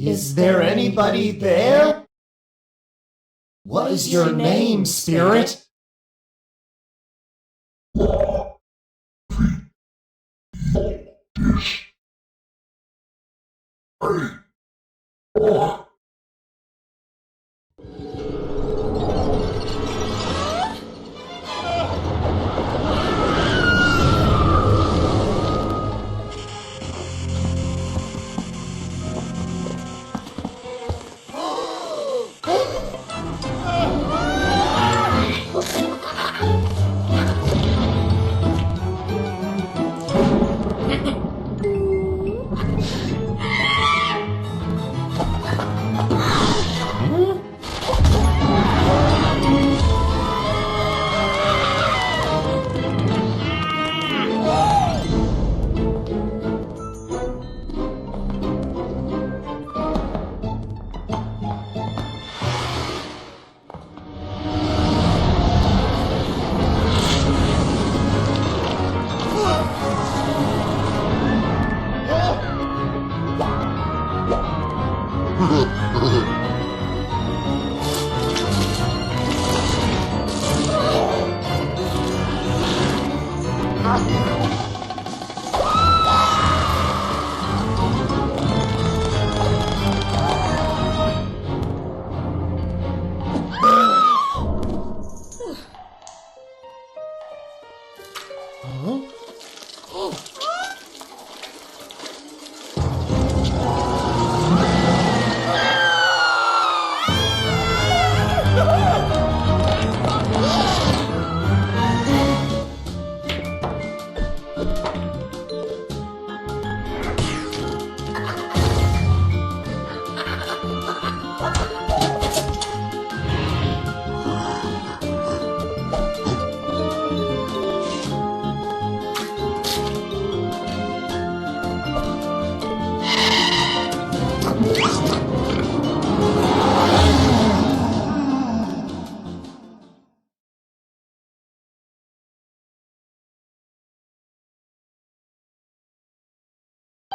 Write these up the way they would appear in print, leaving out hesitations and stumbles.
Is there anybody there? What is your name, spirit?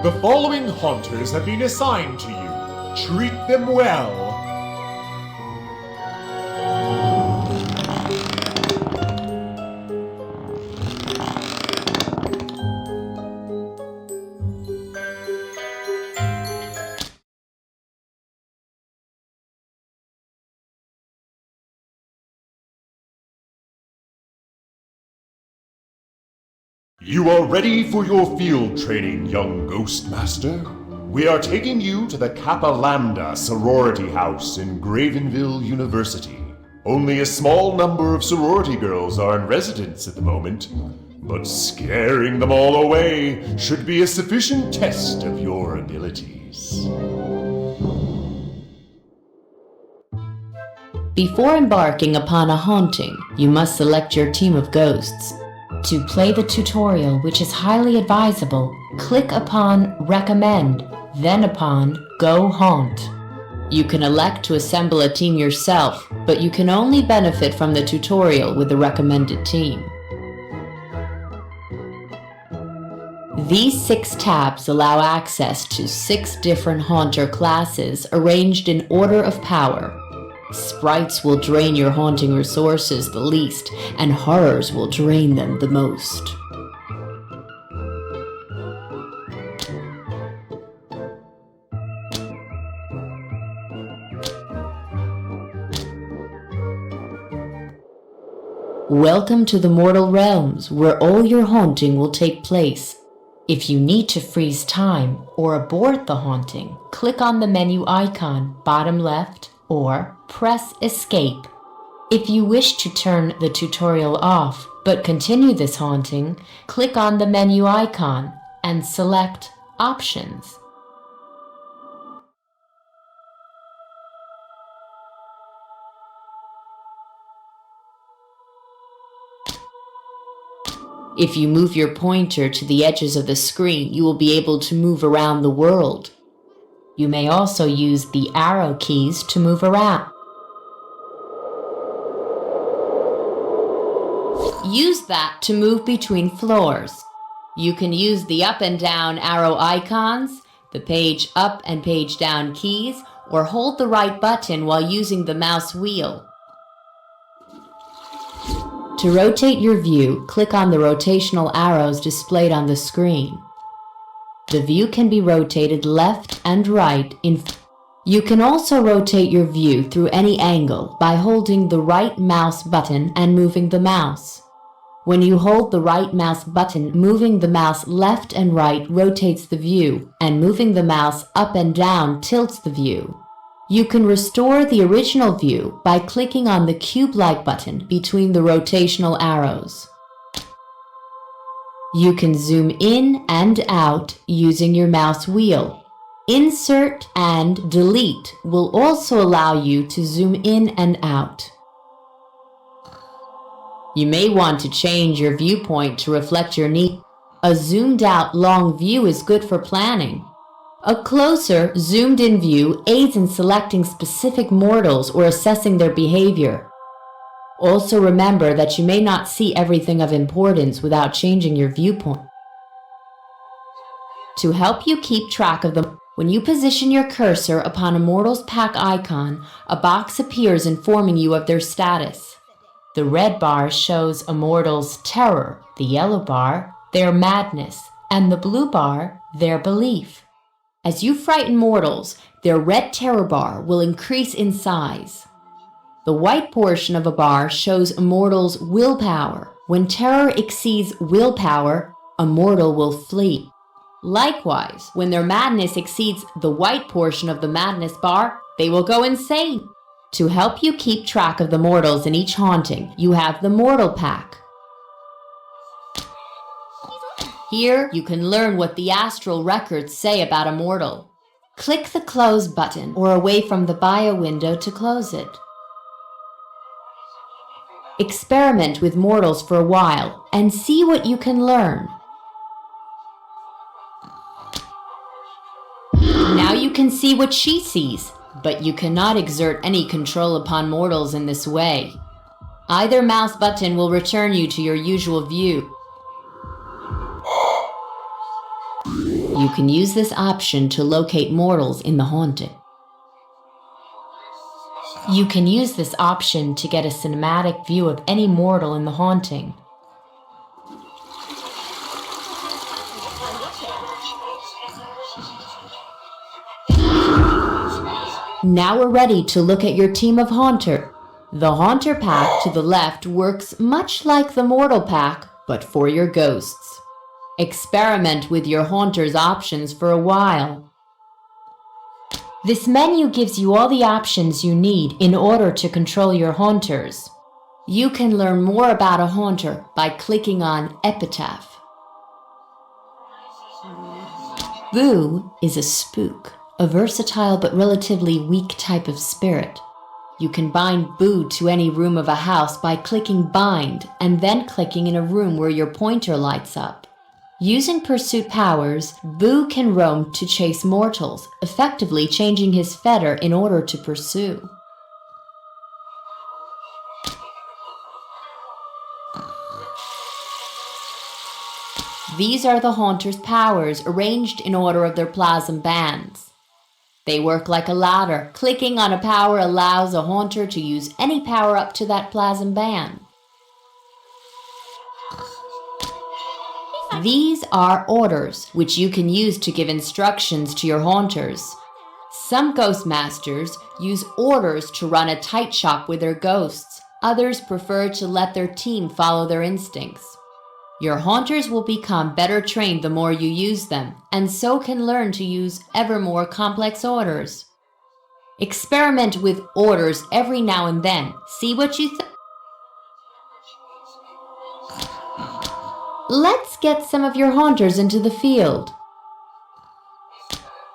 The following haunters have been assigned to you. Treat them well. You are ready for your field training, young Ghost Master. We are taking you to the Kappa Lambda sorority house in Gravenville University. Only a small number of sorority girls are in residence at the moment. but scaring them all away should be a sufficient test of your abilities. Before embarking upon a haunting, you must select your team of ghosts. To play the tutorial, which is highly advisable, click upon Recommend, then upon Go Haunt. You can elect to assemble a team yourself, but you can only benefit from the tutorial with the recommended team. These 6 tabs allow access to 6 different Haunter classes arranged in order of power. Sprites will drain your haunting resources the least, and horrors will drain them the most. Welcome to the Mortal Realms, where all your haunting will take place. If you need to freeze time or abort the haunting, click on the menu icon bottom left or press Escape. If you wish to turn the tutorial off but continue this haunting, click on the menu icon and select Options. If you move your pointer to the edges of the screen, you will be able to move around the world. You may also use the arrow keys to move around. Use that to move between floors. You can use the up and down arrow icons, the page up and page down keys, or hold the right button while using the mouse wheel. To rotate your view, click on the rotational arrows displayed on the screen. The view can be rotated left and right. You can also rotate your view through any angle by holding the right mouse button and moving the mouse. When you hold the right mouse button, moving the mouse left and right rotates the view, and moving the mouse up and down tilts the view. You can restore the original view by clicking on the cube-like button between the rotational arrows. You can zoom in and out using your mouse wheel. Insert and delete will also allow you to zoom in and out. You may want to change your viewpoint to reflect your need. A zoomed-out long view is good for planning. A closer, zoomed-in view aids in selecting specific mortals or assessing their behavior. Also remember that you may not see everything of importance without changing your viewpoint. To help you keep track of them, when you position your cursor upon a Mortals Pack icon, a box appears informing you of their status. The red bar shows a mortal's terror, the yellow bar, their madness, and the blue bar, their belief. As you frighten mortals, their red terror bar will increase in size. The white portion of a bar shows a mortal's willpower. When terror exceeds willpower, a mortal will flee. Likewise, when their madness exceeds the white portion of the madness bar, they will go insane. To help you keep track of the mortals in each haunting, you have the Mortal Pack. Here, you can learn what the astral records say about a mortal. Click the Close button or away from the bio window to close it. Experiment with mortals for a while and see what you can learn. Now you can see what she sees, but you cannot exert any control upon mortals in this way. Either mouse button will return you to your usual view. You can use this option to locate mortals in the haunting. You can use this option to get a cinematic view of any mortal in the haunting. Now we're ready to look at your team of Haunter. The Haunter Pack to the left works much like the Mortal Pack, but for your ghosts. Experiment with your Haunter's options for a while. This menu gives you all the options you need in order to control your Haunters. You can learn more about a haunter by clicking on Epitaph. Boo is a spook, a versatile but relatively weak type of spirit. You can bind Boo to any room of a house by clicking Bind and then clicking in a room where your pointer lights up. Using pursuit powers, Boo can roam to chase mortals, effectively changing his fetter in order to pursue. These are the Haunter's powers arranged in order of their plasm bands. They work like a ladder. Clicking on a power allows a Haunter to use any power up to that plasm band. These are orders, which you can use to give instructions to your Haunters. Some Ghostmasters use orders to run a tight shop with their ghosts. Others prefer to let their team follow their instincts. Your Haunters will become better trained the more you use them, and so can learn to use ever more complex orders. Experiment with orders every now and then. See what you think. Let's get some of your Haunters into the field.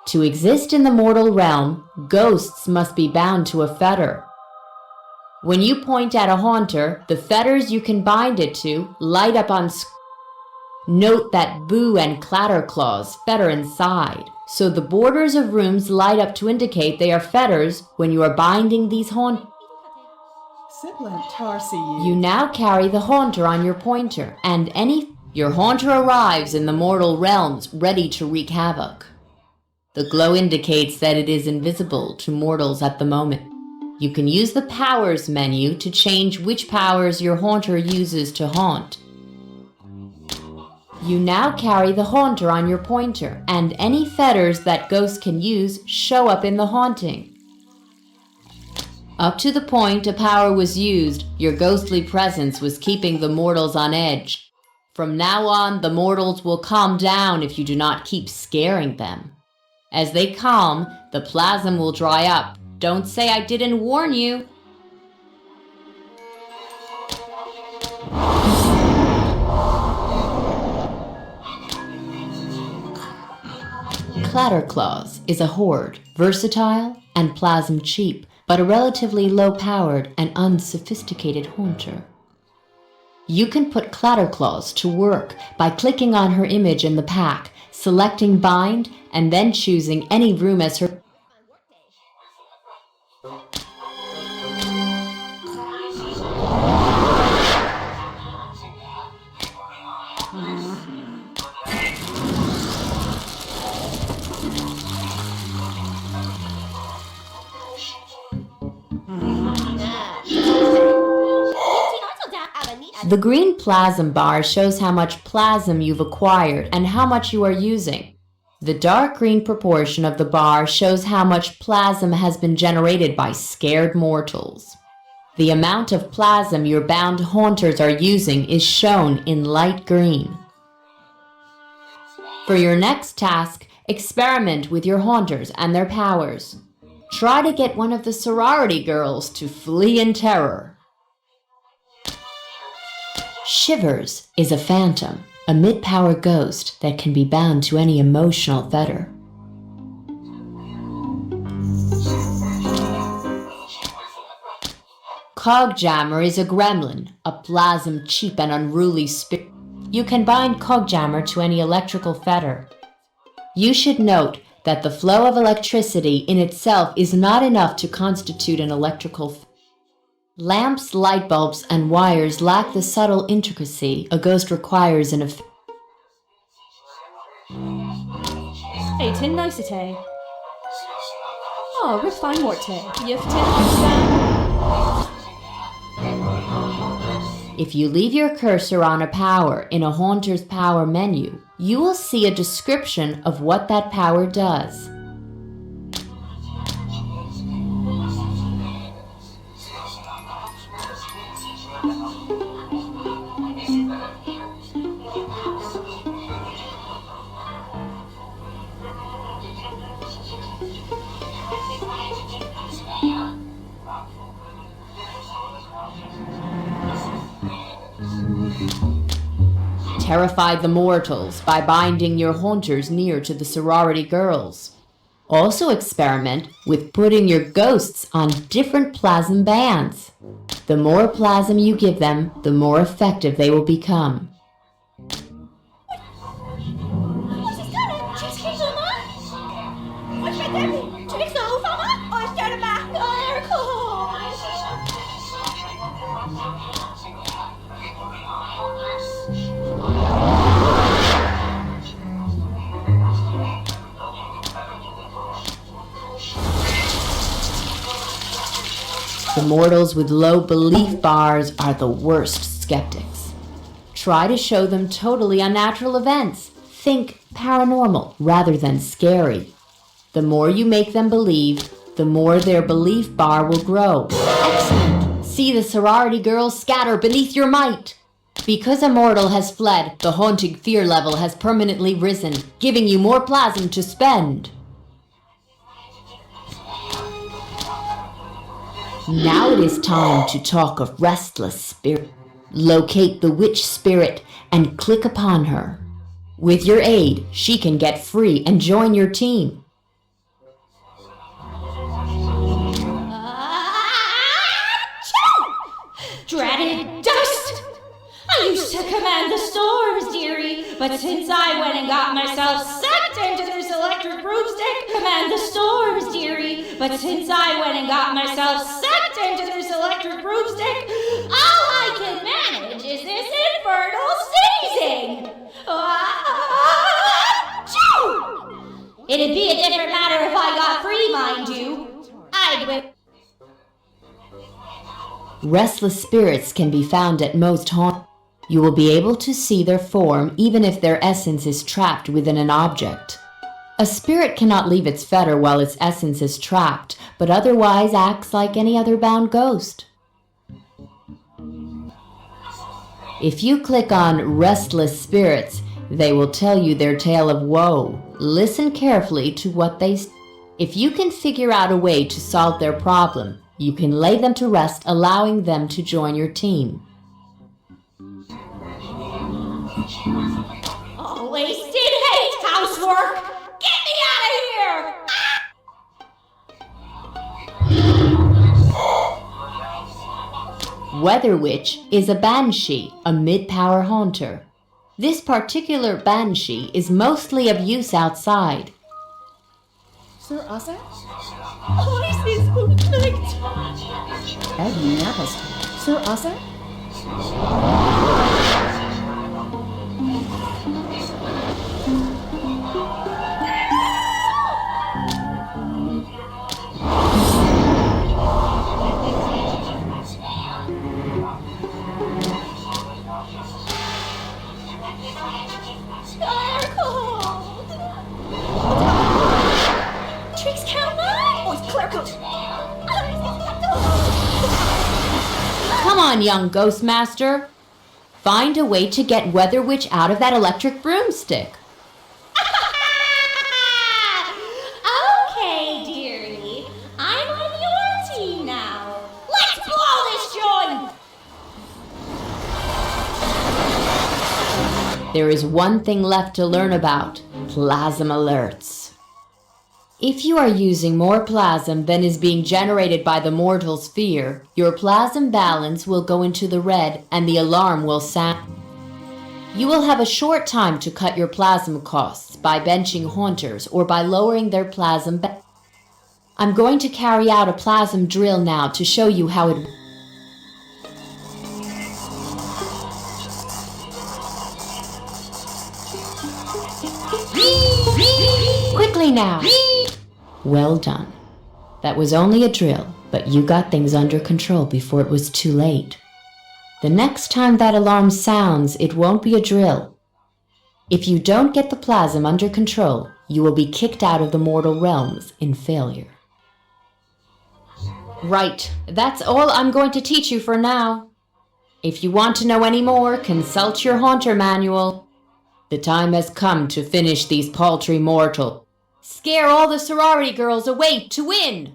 To exist in the mortal realm, ghosts must be bound to a fetter. When you point at a Haunter, the fetters you can bind it to light up on screen. Note that Boo and Clatterclaws fetter inside, so the borders of rooms light up to indicate they are fetters when you are binding these Haunters. You now carry the Haunter on your pointer, and your Haunter arrives in the mortal realms ready to wreak havoc. The glow indicates that it is invisible to mortals at the moment. You can use the Powers menu to change which powers your Haunter uses to haunt. You now carry the Haunter on your pointer, and any fetters that ghosts can use show up in the haunting. Up to the point a power was used, your ghostly presence was keeping the mortals on edge. From now on, the mortals will calm down if you do not keep scaring them. As they calm, the plasm will dry up. Don't say I didn't warn you. Clatterclaws is a horde, versatile and plasm cheap, but a relatively low-powered and unsophisticated Haunter. You can put Clatterclaws to work by clicking on her image in the pack, selecting Bind, and then choosing any room as her. The green plasm bar shows how much plasm you've acquired and how much you are using. The dark green proportion of the bar shows how much plasm has been generated by scared mortals. The amount of plasm your bound Haunters are using is shown in light green. For your next task, experiment with your Haunters and their powers. Try to get one of the sorority girls to flee in terror. Shivers is a phantom, a mid-power ghost that can be bound to any emotional fetter. Cogjammer is a gremlin, a plasm cheap and unruly spirit. You can bind Cogjammer to any electrical fetter. You should note that the flow of electricity in itself is not enough to constitute an electrical fetter. Lamps, light bulbs, and wires lack the subtle intricacy a ghost requires in a Eightin nicete. Oh, refine morte. If you leave your cursor on a power in a Haunter's power menu, you will see a description of what that power does. Terrify the mortals by binding your haunters near to the sorority girls. Also experiment with putting your ghosts on different plasm bands. The more plasm you give them, the more effective they will become. The mortals with low belief bars are the worst skeptics. Try to show them totally unnatural events. Think paranormal rather than scary. The more you make them believe, the more their belief bar will grow. Excellent! See the sorority girls scatter beneath your might. Because a mortal has fled, the haunting fear level has permanently risen, giving you more plasm to spend. Now it is time to talk of restless spirit. Locate the witch spirit and click upon her. With your aid, she can get free and join your team. Dreaded dust! I used to command the storms, dearie, but since I went and got myself sucked into this electric broomstick, command the storms, dearie, but since I went and got myself sucked into this electric broomstick, all I can manage is this infernal sneezing! It'd be a different matter if I got free, mind you. I'd whip. Restless spirits can be found at most haunt. You will be able to see their form even if their essence is trapped within an object. A spirit cannot leave its fetter while its essence is trapped, but otherwise acts like any other bound ghost. If you click on Restless Spirits, they will tell you their tale of woe. Listen carefully to what they say. If you can figure out a way to solve their problem, you can lay them to rest, allowing them to join your team. Oh, wasted hate housework! Get me out of here! Weather Witch is a banshee, a mid-power haunter. This particular banshee is mostly of use outside. Sir Asa? Oh, is this perfect? Eddie Napast. Sir Asa? Come on, young ghost master. Find a way to get Weather Witch out of that electric broomstick. Okay, dearie. I'm on your team now. Let's blow this joint! There is one thing left to learn about: plasm alerts. If you are using more plasm than is being generated by the mortal sphere, your plasm balance will go into the red and the alarm will sound. You will have a short time to cut your plasm costs by benching haunters or by lowering their plasm. I'm going to carry out a plasm drill now to show you how it works. Quickly now! Well done. That was only a drill, but you got things under control before it was too late. The next time that alarm sounds, it won't be a drill. If you don't get the plasm under control, you will be kicked out of the mortal realms in failure. Right, that's all I'm going to teach you for now. If you want to know any more, consult your Haunter Manual. The time has come to finish these paltry mortals. Scare all the sorority girls away to win!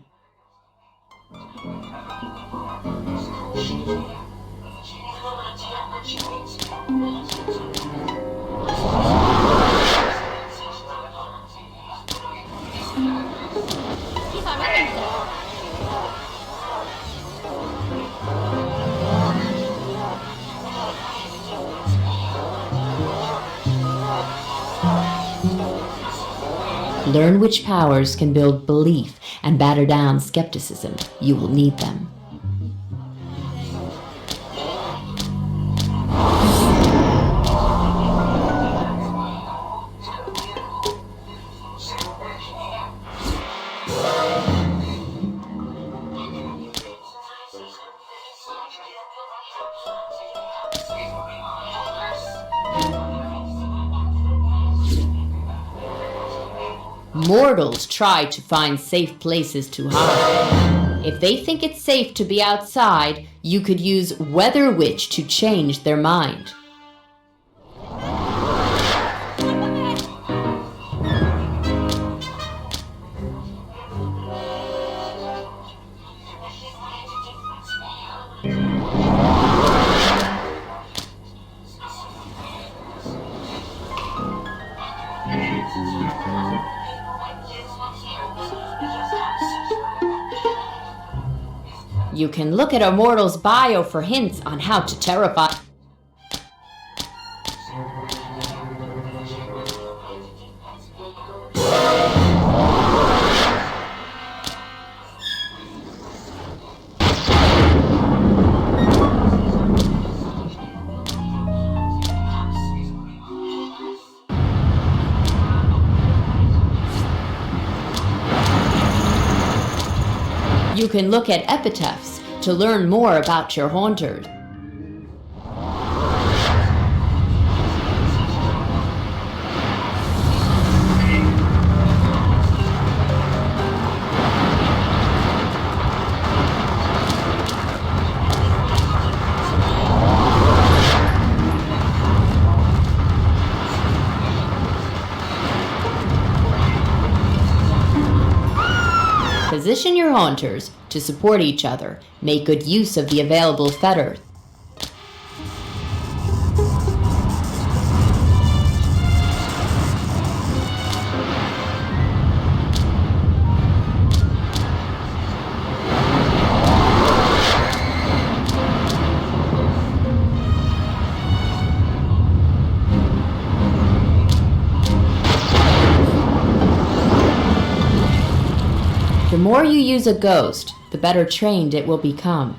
Learn which powers can build belief and batter down skepticism. You will need them. Mortals try to find safe places to hide. If they think it's safe to be outside, you could use Weather Witch to change their mind. You can look at a mortal's bio for hints on how to terrify. You can look at epitaphs to learn more about your haunters. Position your haunters to support each other. Make good use of the available fetters. The more you use a ghost, the better trained it will become.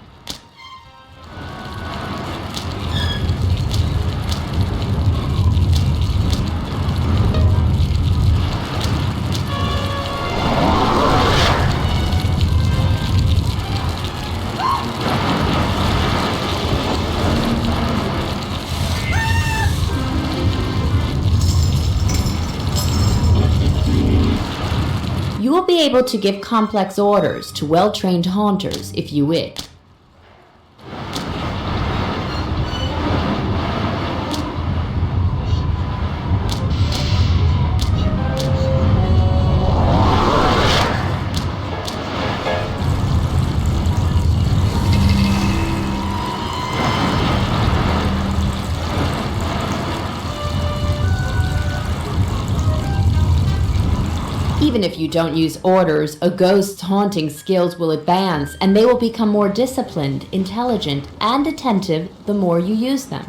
You will be able to give complex orders to well-trained haunters if you wish. Even if you don't use orders, a ghost's haunting skills will advance, and they will become more disciplined, intelligent, and attentive the more you use them.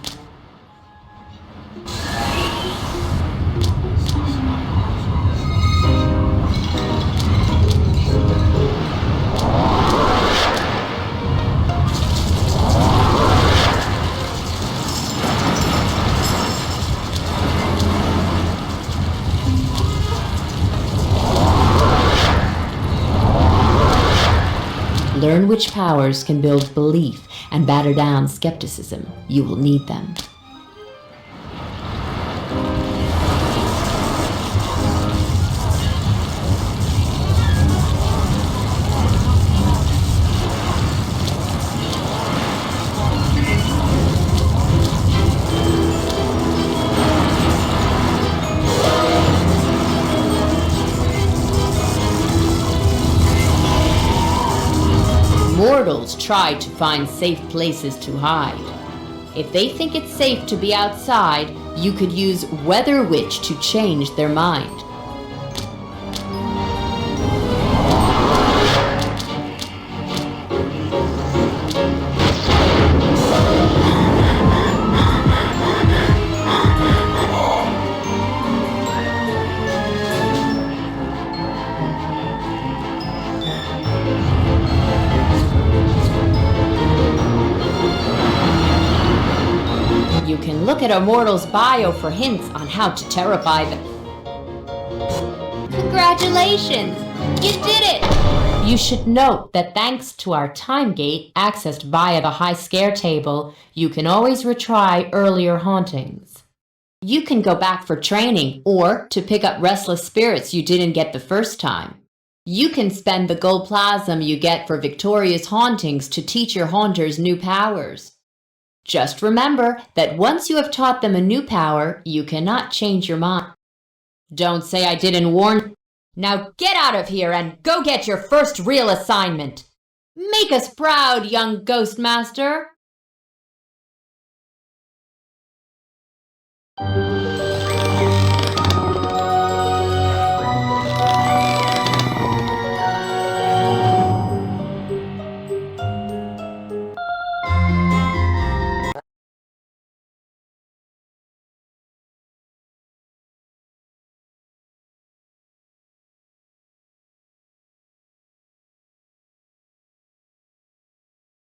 Learn which powers can build belief and batter down skepticism. You will need them. Mortals try to find safe places to hide. If they think it's safe to be outside, you could use Weather Witch to change their mind. You can look at a mortal's bio for hints on how to terrify them. Congratulations! You did it! You should note that thanks to our time gate accessed via the high scare table, you can always retry earlier hauntings. You can go back for training or to pick up restless spirits you didn't get the first time. You can spend the gold plasm you get for victorious hauntings to teach your haunters new powers. Just remember that once you have taught them a new power, you cannot change your mind. Don't say I didn't warn. Now get out of here and go get your first real assignment. Make us proud, young Ghost Master.